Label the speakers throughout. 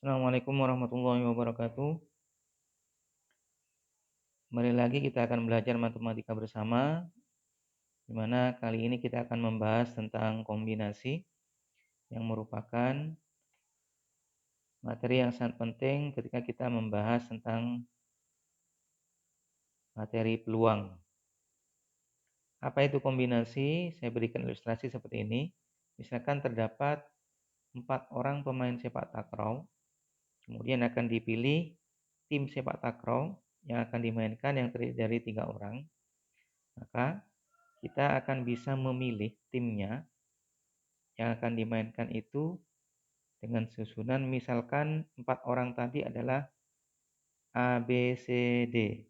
Speaker 1: Assalamualaikum warahmatullahi wabarakatuh. Kembali lagi kita akan belajar matematika bersama, di mana kali ini kita akan membahas tentang kombinasi yang merupakan materi yang sangat penting ketika kita membahas tentang materi peluang. Apa itu kombinasi? Saya berikan ilustrasi seperti ini. Misalkan terdapat 4 orang pemain sepak takraw, kemudian akan dipilih tim sepak takraw yang akan dimainkan yang terdiri dari 3 orang. Maka kita akan bisa memilih timnya yang akan dimainkan itu dengan susunan, misalkan 4 orang tadi adalah A, B, C, D.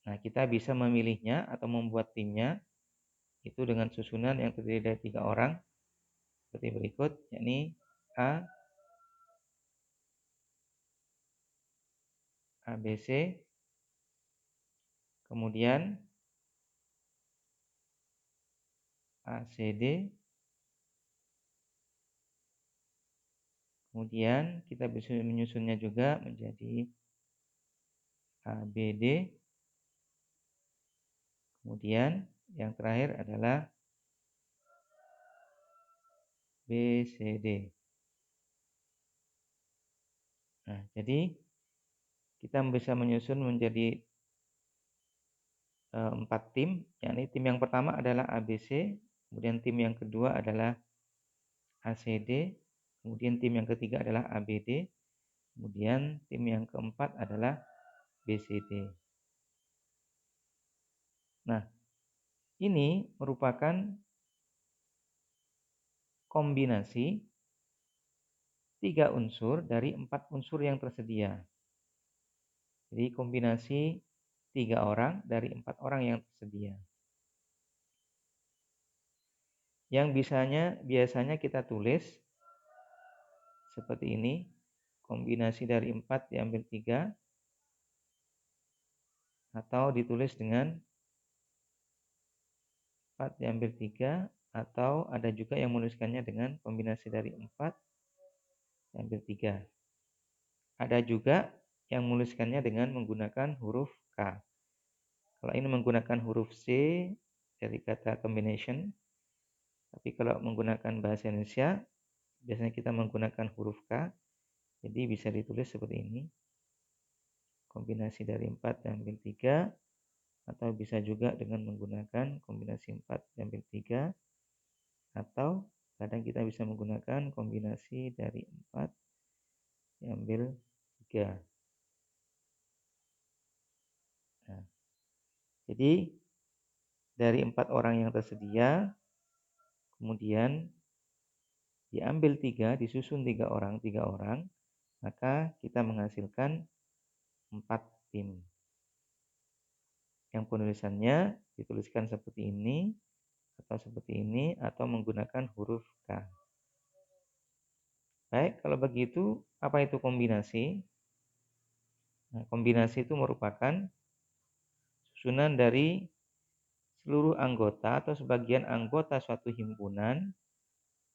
Speaker 1: Nah, kita bisa memilihnya atau membuat timnya itu dengan susunan yang terdiri dari 3 orang seperti berikut, yakni A, A, B, C, kemudian A, C, D, kemudian kita bisa menyusunnya juga menjadi A, B, D, kemudian yang terakhir adalah B, C, D. Nah, jadi kita bisa menyusun menjadi 4 tim, yakni tim yang pertama adalah ABC, kemudian tim yang kedua adalah ACD, kemudian tim yang ketiga adalah ABD, kemudian tim yang keempat adalah BCD. Nah, ini merupakan kombinasi 3 unsur dari 4 unsur yang tersedia. Jadi kombinasi 3 orang dari 4 orang yang tersedia. Yang biasanya kita tulis seperti ini. Kombinasi dari 4 diambil 3, atau ditulis dengan 4 diambil 3, atau ada juga yang menuliskannya dengan kombinasi dari 4 diambil 3. Ada juga yang menuliskannya dengan menggunakan huruf K. Kalau ini menggunakan huruf C dari kata combination, tapi kalau menggunakan bahasa Indonesia biasanya kita menggunakan huruf K. Jadi bisa ditulis seperti ini. Kombinasi dari 4 diambil 3, atau bisa juga dengan menggunakan kombinasi 4 diambil 3, atau kadang kita bisa menggunakan kombinasi dari 4 diambil 3. Nah, jadi dari 4 orang yang tersedia, kemudian diambil 3, disusun 3 orang, maka kita menghasilkan 4 tim. Yang penulisannya dituliskan seperti ini, atau menggunakan huruf K. Baik, kalau begitu apa itu kombinasi? Nah, kombinasi itu merupakan susunan dari seluruh anggota atau sebagian anggota suatu himpunan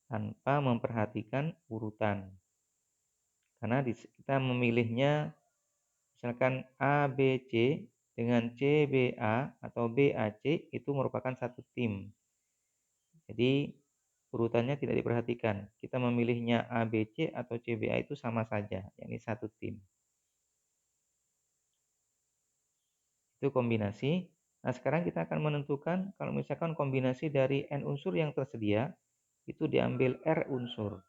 Speaker 1: tanpa memperhatikan urutan. Karena kita memilihnya misalkan A, B, C dengan C, B, A atau B, A, C itu merupakan satu tim. Jadi urutannya tidak diperhatikan. Kita memilihnya A, B, C atau C, B, A itu sama saja, yakni satu tim. Itu kombinasi. Nah, sekarang kita akan menentukan kalau misalkan kombinasi dari N unsur yang tersedia, itu diambil R unsur.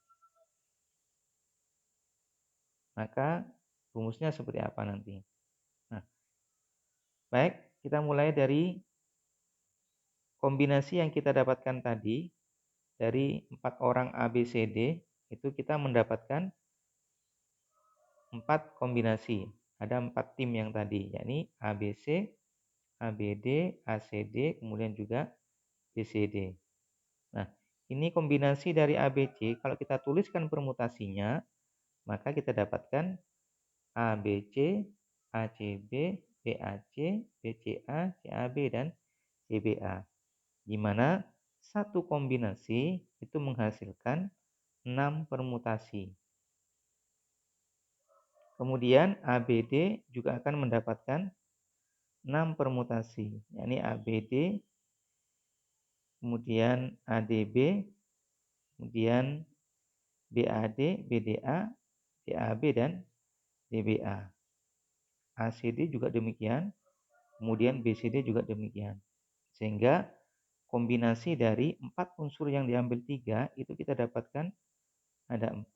Speaker 1: Maka rumusnya seperti apa nanti? Nah, baik, kita mulai dari kombinasi yang kita dapatkan tadi, dari 4 orang A, B, C, D, itu kita mendapatkan 4 kombinasi. Ada 4 tim yang tadi, yakni ABC, ABD, ACD, kemudian juga BCD. Nah, ini kombinasi dari ABC. Kalau kita tuliskan permutasinya, maka kita dapatkan ABC, ACB, BAC, BCA, CAB, dan CBA. Di mana satu kombinasi itu menghasilkan 6 permutasi. Kemudian ABD juga akan mendapatkan 6 permutasi, yakni ABD, kemudian ADB, kemudian BAD, BDA, DAB, dan DBA. ACD juga demikian, kemudian BCD juga demikian. Sehingga kombinasi dari 4 unsur yang diambil 3 itu kita dapatkan ada 4,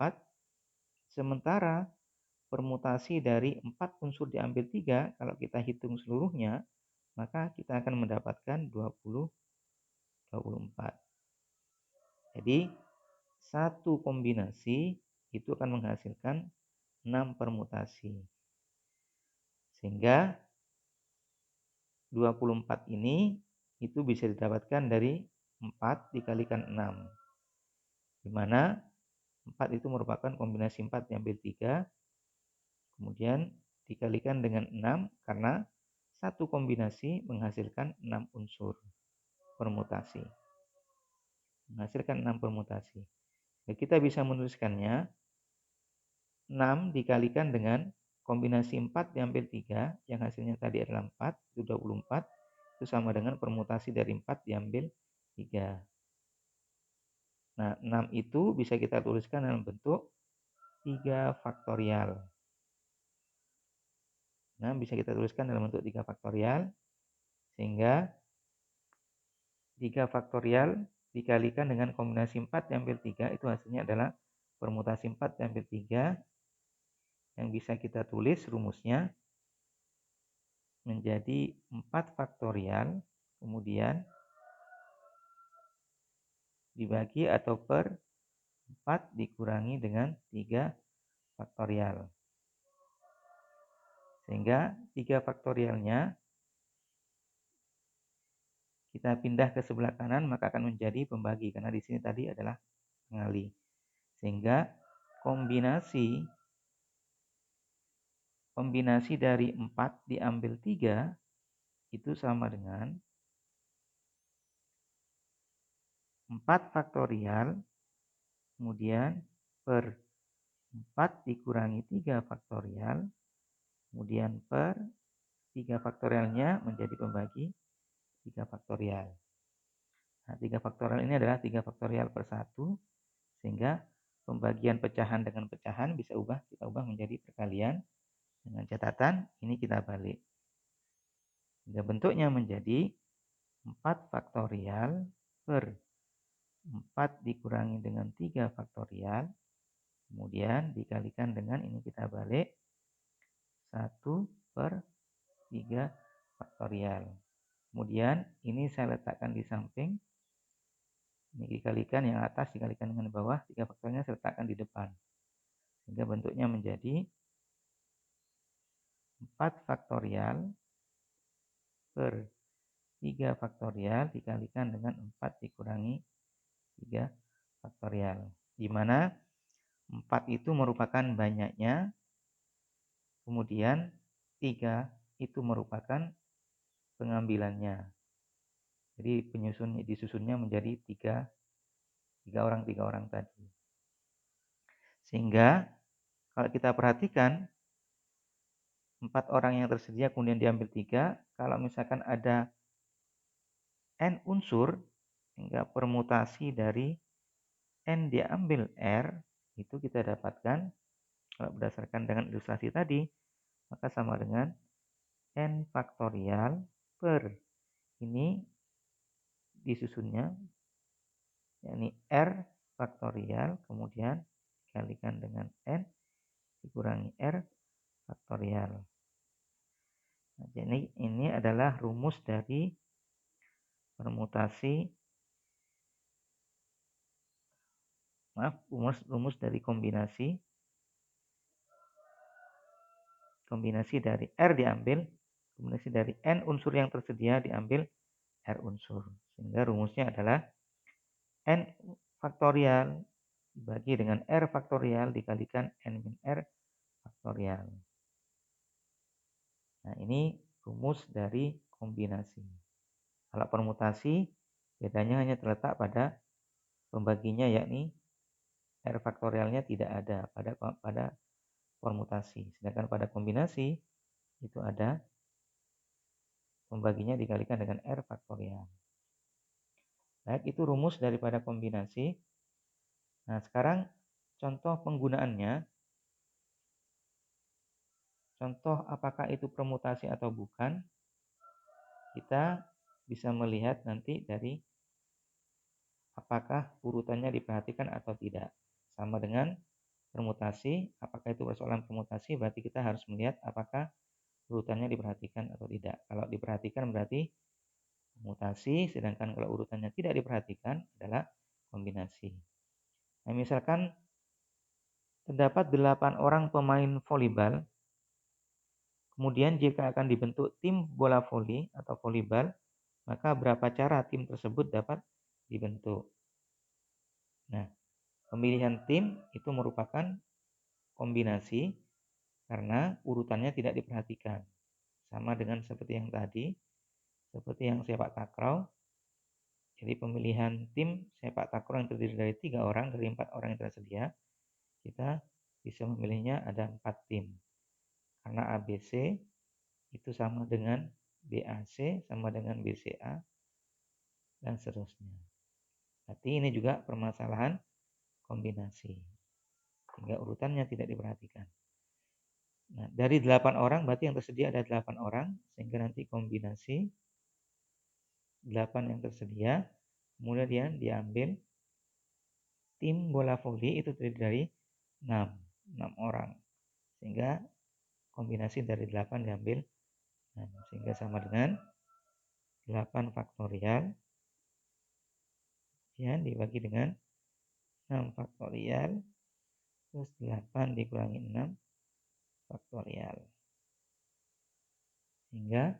Speaker 1: sementara permutasi dari 4 unsur diambil 3 kalau kita hitung seluruhnya, maka kita akan mendapatkan 24. Jadi satu kombinasi itu akan menghasilkan 6 permutasi. Sehingga 24 ini itu bisa didapatkan dari 4 dikalikan 6. Di mana 4 itu merupakan kombinasi 4 diambil 3, kemudian dikalikan dengan 6 karena satu kombinasi menghasilkan 6 unsur permutasi. Menghasilkan 6 permutasi. Jadi kita bisa menuliskannya 6 dikalikan dengan kombinasi 4 diambil 3 yang hasilnya tadi adalah 4, itu 24, itu sama dengan permutasi dari 4 diambil 3. Nah, 6 itu bisa kita tuliskan dalam bentuk 3 faktorial. Nah, bisa kita tuliskan dalam bentuk 3 faktorial, sehingga 3 faktorial dikalikan dengan kombinasi 4 diambil 3, itu hasilnya adalah permutasi 4 diambil 3, yang bisa kita tulis rumusnya menjadi 4 faktorial, kemudian dibagi atau per 4 dikurangi dengan 3 faktorial. Sehingga 3 faktorialnya kita pindah ke sebelah kanan, maka akan menjadi pembagi, karena di sini tadi adalah pengali. Sehingga kombinasi dari 4 diambil 3 itu sama dengan 4 faktorial, kemudian per 4 dikurangi 3 faktorial, kemudian per 3 faktorialnya menjadi pembagi 3 faktorial. Nah, 3 faktorial ini adalah 3 faktorial per 1, sehingga pembagian pecahan dengan pecahan kita ubah menjadi perkalian, dengan catatan ini kita balik. Sehingga bentuknya menjadi 4 faktorial per 4 dikurangi dengan 3 faktorial, kemudian dikalikan dengan ini kita balik 1 per 3 faktorial. Kemudian ini saya letakkan di samping, ini dikalikan yang atas dikalikan dengan bawah, 3 faktorialnya saya letakkan di depan. Sehingga bentuknya menjadi 4 faktorial per 3 faktorial dikalikan dengan 4 dikurangi 3 faktorial. Di mana 4 itu merupakan banyaknya, kemudian 3 itu merupakan pengambilannya. Jadi disusunnya menjadi 3 orang tadi. Sehingga kalau kita perhatikan 4 orang yang tersedia kemudian diambil 3, kalau misalkan ada n unsur, hingga permutasi dari n diambil r, itu kita dapatkan kalau berdasarkan dengan ilustrasi tadi, maka sama dengan n faktorial per ini disusunnya, yakni r faktorial, kemudian dikalikan dengan n dikurangi r faktorial. Nah, jadi ini adalah rumus dari permutasi, rumus dari kombinasi dari R diambil, kombinasi dari N unsur yang tersedia diambil R unsur. Sehingga rumusnya adalah N faktorial dibagi dengan R faktorial dikalikan N min R faktorial. Nah, ini rumus dari kombinasi. Kalau permutasi, bedanya hanya terletak pada pembaginya, yakni R faktorialnya tidak ada pada permutasi. Sedangkan pada kombinasi itu ada pembaginya dikalikan dengan R faktorial. Baik, itu rumus daripada kombinasi. Nah, sekarang contoh penggunaannya. Contoh apakah itu permutasi atau bukan, kita bisa melihat nanti dari apakah urutannya diperhatikan atau tidak. Sama dengan permutasi, apakah itu persoalan permutasi, berarti kita harus melihat apakah urutannya diperhatikan atau tidak. Kalau diperhatikan berarti permutasi, sedangkan kalau urutannya tidak diperhatikan adalah kombinasi. Nah, misalkan terdapat 8 orang pemain volleyball, kemudian jika akan dibentuk tim bola voli atau volleyball, maka berapa cara tim tersebut dapat dibentuk. Nah, pemilihan tim itu merupakan kombinasi karena urutannya tidak diperhatikan. Sama dengan seperti yang tadi, seperti yang sepak takraw. Jadi pemilihan tim sepak takraw yang terdiri dari 3 orang dari 4 orang yang tersedia, kita bisa memilihnya ada 4 tim. Karena ABC itu sama dengan BAC, sama dengan BCA, dan seterusnya. Berarti ini juga permasalahan kombinasi. Sehingga urutannya tidak diperhatikan. Nah, dari 8 orang berarti yang tersedia ada 8 orang, sehingga nanti kombinasi 8 yang tersedia, kemudian diambil tim bola voli itu terdiri dari 6 orang. Sehingga kombinasi dari 8 diambil 6, sehingga sama dengan 8 faktorial ya dibagi dengan 6 faktorial terus 8 dikurangi 6 faktorial. Sehingga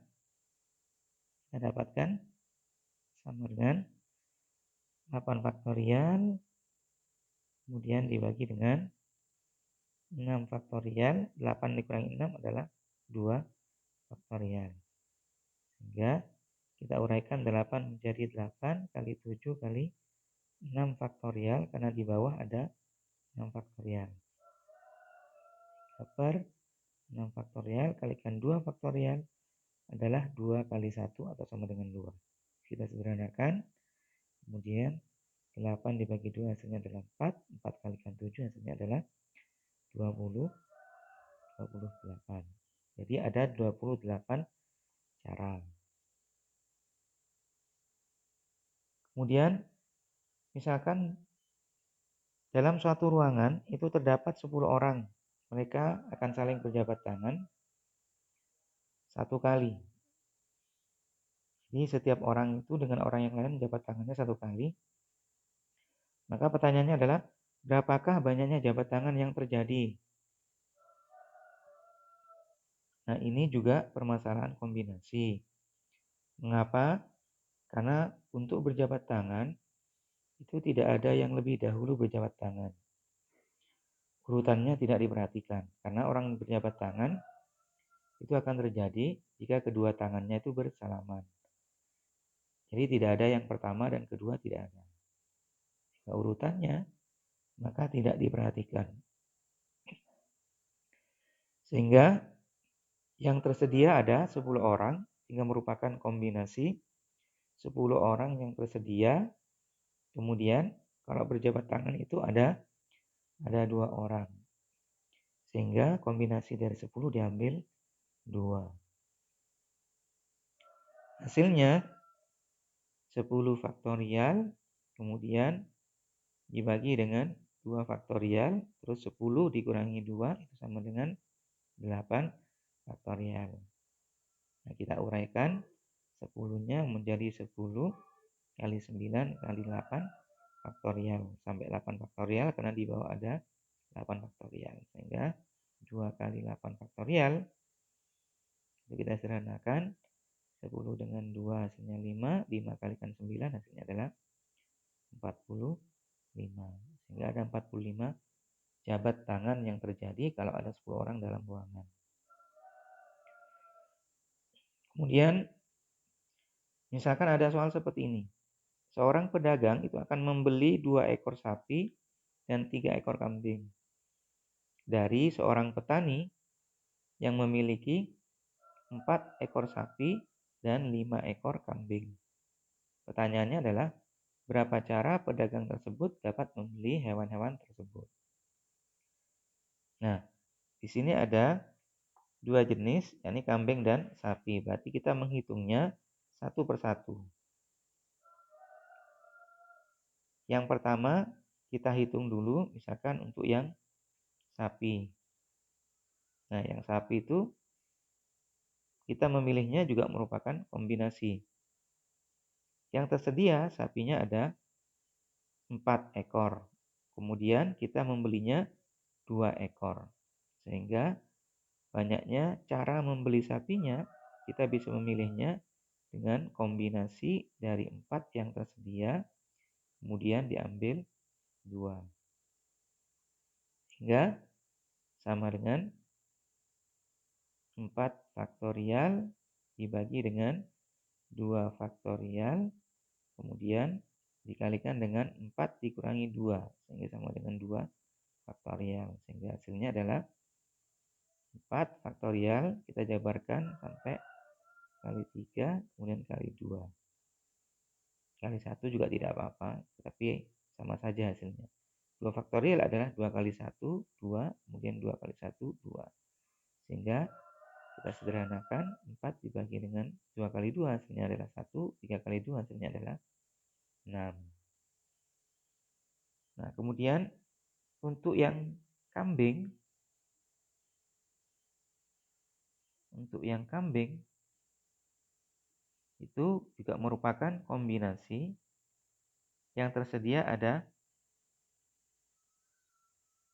Speaker 1: kita dapatkan sama dengan 8 faktorial kemudian dibagi dengan 6 faktorial, 8 dikurangi 6 adalah 2 faktorial. Sehingga kita uraikan 8 menjadi 8 kali 7 kali 6 faktorial karena di bawah ada 6 faktorial. 3 per 6 faktorial kalikan 2 faktorial adalah 2 kali 1 atau sama dengan 2. Kita sederhanakan. Kemudian 8 dibagi 2 hasilnya adalah 4. 4 kalikan 7 hasilnya adalah 28. Jadi ada 28 cara. Kemudian misalkan dalam suatu ruangan itu terdapat 10 orang. Mereka akan saling berjabat tangan 1 kali. Jadi setiap orang itu dengan orang yang lain jabat tangannya 1 kali. Maka pertanyaannya adalah berapakah banyaknya jabat tangan yang terjadi? Nah, ini juga permasalahan kombinasi. Mengapa? Karena untuk berjabat tangan itu tidak ada yang lebih dahulu berjabat tangan. Urutannya tidak diperhatikan karena orang berjabat tangan itu akan terjadi jika kedua tangannya itu bersalaman. Jadi tidak ada yang pertama dan kedua tidak ada. Jika urutannya maka tidak diperhatikan. Sehingga yang tersedia ada 10 orang sehingga merupakan kombinasi 10 orang yang tersedia. Kemudian kalau berjabat tangan itu ada 2 orang. Sehingga kombinasi dari 10 diambil 2. Hasilnya 10 faktorial kemudian dibagi dengan 2 faktorial terus 10 dikurangi 2 itu sama dengan 8 faktorial. Nah, kita uraikan 10-nya menjadi 10 kali 9 kali 8 faktorial sampai 8 faktorial karena di bawah ada 8 faktorial. Sehingga 2 kali 8 faktorial itu kita sederhanakan 10 dengan 2 hasilnya 5, 5 kalikan 9 hasilnya adalah 45. Sehingga ada 45 jabat tangan yang terjadi kalau ada 10 orang dalam ruangan. Kemudian misalkan ada soal seperti ini. Seorang pedagang itu akan membeli 2 ekor sapi dan 3 ekor kambing. dari seorang petani yang memiliki 4 ekor sapi dan 5 ekor kambing. Pertanyaannya adalah, berapa cara pedagang tersebut dapat membeli hewan-hewan tersebut? Nah, di sini ada 2 jenis, yakni kambing dan sapi. Berarti kita menghitungnya satu persatu. Yang pertama, kita hitung dulu misalkan untuk yang sapi. Nah, yang sapi itu kita memilihnya juga merupakan kombinasi. Yang tersedia sapinya ada 4 ekor. Kemudian kita membelinya 2 ekor. Sehingga banyaknya cara membeli sapinya, kita bisa memilihnya dengan kombinasi dari 4 yang tersedia, kemudian diambil 2. Sehingga sama dengan 4 faktorial dibagi dengan 2 faktorial, kemudian dikalikan dengan 4 dikurangi 2, sehingga sama dengan 2 faktorial. Sehingga hasilnya adalah 4 faktorial, kita jabarkan sampai kali 3, kemudian kali 2. Kali 1 juga tidak apa-apa, tapi sama saja hasilnya. 2 faktorial adalah 2 kali 1, 2, kemudian 2 kali 1, 2. Sehingga kita sederhanakan, 4 dibagi dengan 2 kali 2 hasilnya adalah 1, 3 kali 2 hasilnya adalah 6. Nah, kemudian untuk yang kambing, itu juga merupakan kombinasi. Yang tersedia ada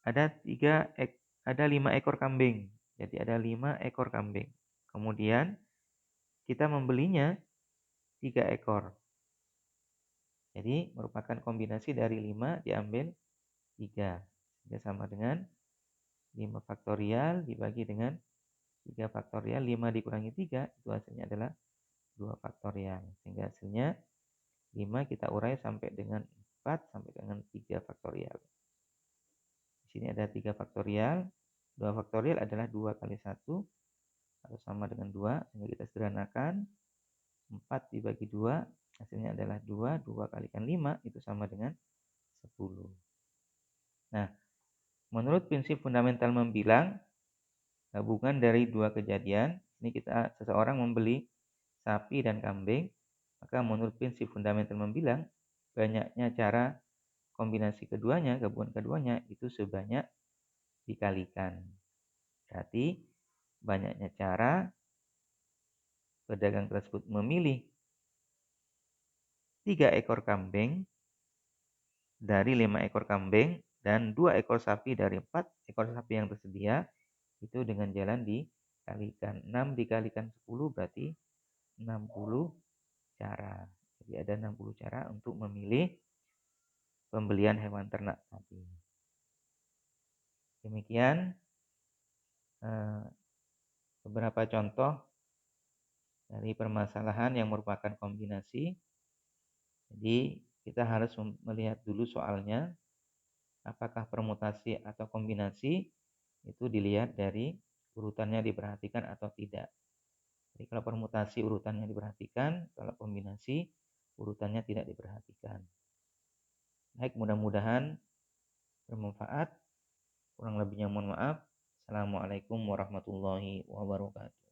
Speaker 1: 5 ekor kambing. Jadi ada 5 ekor kambing. Kemudian kita membelinya 3 ekor. Jadi merupakan kombinasi dari 5 diambil 3. Sehingga sama dengan 5 faktorial dibagi dengan 3 faktorial. 5 dikurangi 3 itu hasilnya adalah 2 faktorial. Sehingga hasilnya 5 kita urai sampai dengan 4 sampai dengan 3 faktorial. Di sini ada 3 faktorial. 2 faktorial adalah 2 kali 1 atau sama dengan 2. Sehingga kita sederhanakan, 4 dibagi 2 hasilnya adalah 2. 2 kalikan 5 itu sama dengan 10. Nah, menurut prinsip fundamental membilang, gabungan dari 2 kejadian, ini seseorang membeli sapi dan kambing, maka menurut prinsip fundamental membilang, banyaknya cara kombinasi keduanya, gabungan keduanya itu sebanyak dikalikan. Berarti banyaknya cara pedagang tersebut memilih 3 ekor kambing dari 5 ekor kambing dan 2 ekor sapi dari 4 ekor sapi yang tersedia, itu dengan jalan dikalikan. 6 dikalikan 10 berarti 60 cara. Jadi ada 60 cara untuk memilih pembelian hewan ternak tadi. Demikian beberapa contoh dari permasalahan yang merupakan kombinasi. Jadi kita harus melihat dulu soalnya, apakah permutasi atau kombinasi, itu dilihat dari urutannya diperhatikan atau tidak. Jadi kalau permutasi urutannya diperhatikan, kalau kombinasi urutannya tidak diperhatikan. Baik, mudah-mudahan bermanfaat. Kurang lebihnya mohon maaf. Assalamualaikum warahmatullahi wabarakatuh.